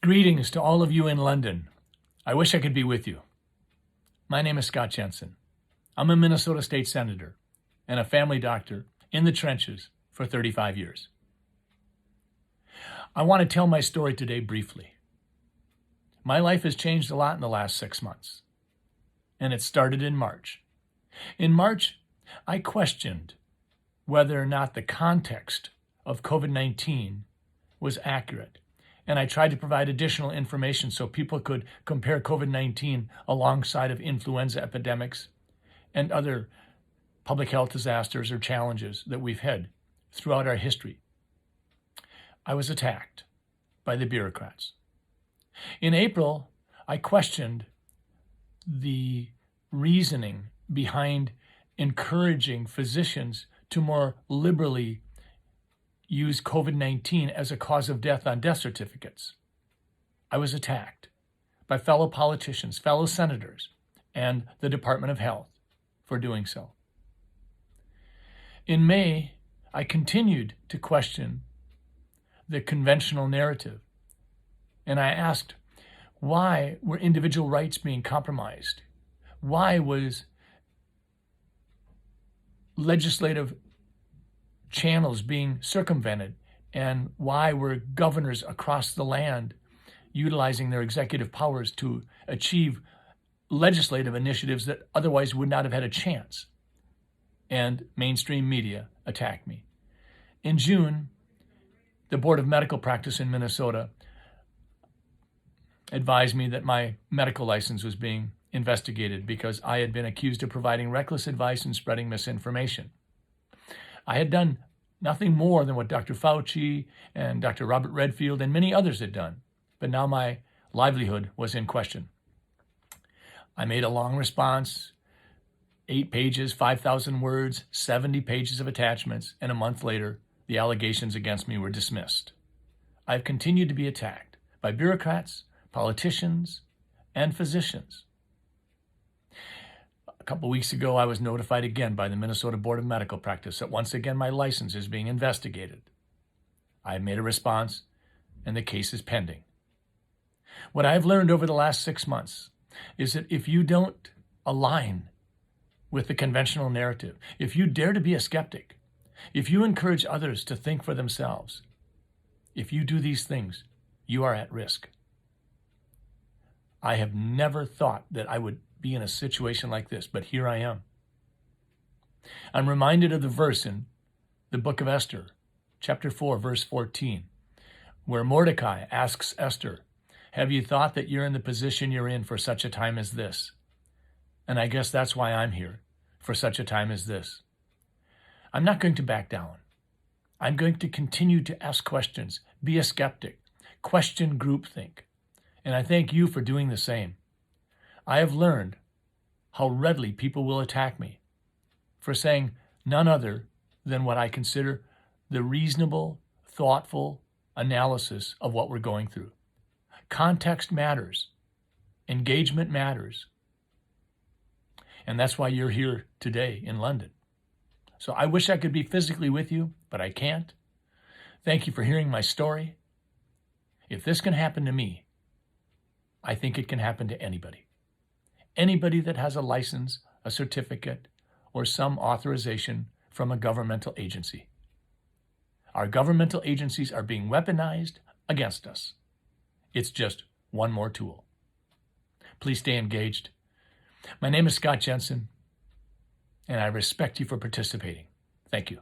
Greetings to all of you in London. I wish I could be with you. My name is Scott Jensen. I'm a Minnesota State Senator and a family doctor in the trenches for 35 years. I want to tell my story today briefly. My life has changed a lot in the last 6 months, and it started in March. In March, I questioned whether or not the context of COVID-19 was accurate, and I tried to provide additional information so people could compare COVID-19 alongside of influenza epidemics and other public health disasters or challenges that we've had throughout our history. I was attacked by the bureaucrats. In April, I questioned the reasoning behind encouraging physicians to more liberally use COVID-19 as a cause of death on death certificates. I was attacked by fellow politicians, fellow senators, and the Department of Health for doing so. In May, I continued to question the conventional narrative, and I asked, why were individual rights being compromised? Why was legislative channels being circumvented, and why were governors across the land utilizing their executive powers to achieve legislative initiatives that otherwise would not have had a chance? And mainstream media attacked me. In June, the Board of Medical Practice in Minnesota advised me that my medical license was being investigated because I had been accused of providing reckless advice and spreading misinformation. I had done nothing more than what Dr. Fauci and Dr. Robert Redfield and many others had done, but now my livelihood was in question. I made a long response, 8 pages, 5,000 words, 70 pages of attachments, and a month later, the allegations against me were dismissed. I've continued to be attacked by bureaucrats, politicians, and physicians. A couple weeks ago, I was notified again by the Minnesota Board of Medical Practice that once again my license is being investigated. I have made a response, and the case is pending. What I've learned over the last 6 months is that if you don't align with the conventional narrative, if you dare to be a skeptic, if you encourage others to think for themselves, if you do these things, you are at risk. I have never thought that I would be in a situation like this, but here I am. I'm reminded of the verse in the book of Esther, chapter 4, verse 14, where Mordecai asks Esther, "Have you thought that you're in the position you're in for such a time as this?" And I guess that's why I'm here, for such a time as this. I'm not going to back down. I'm going to continue to ask questions, be a skeptic, question groupthink. And I thank you for doing the same. I have learned how readily people will attack me for saying none other than what I consider the reasonable, thoughtful analysis of what we're going through. Context matters. Engagement matters. And that's why you're here today in London. So I wish I could be physically with you, but I can't. Thank you for hearing my story. If this can happen to me, I think it can happen to anybody. Anybody that has a license, a certificate, or some authorization from a governmental agency. Our governmental agencies are being weaponized against us. It's just one more tool. Please stay engaged. My name is Scott Jensen, and I respect you for participating. Thank you.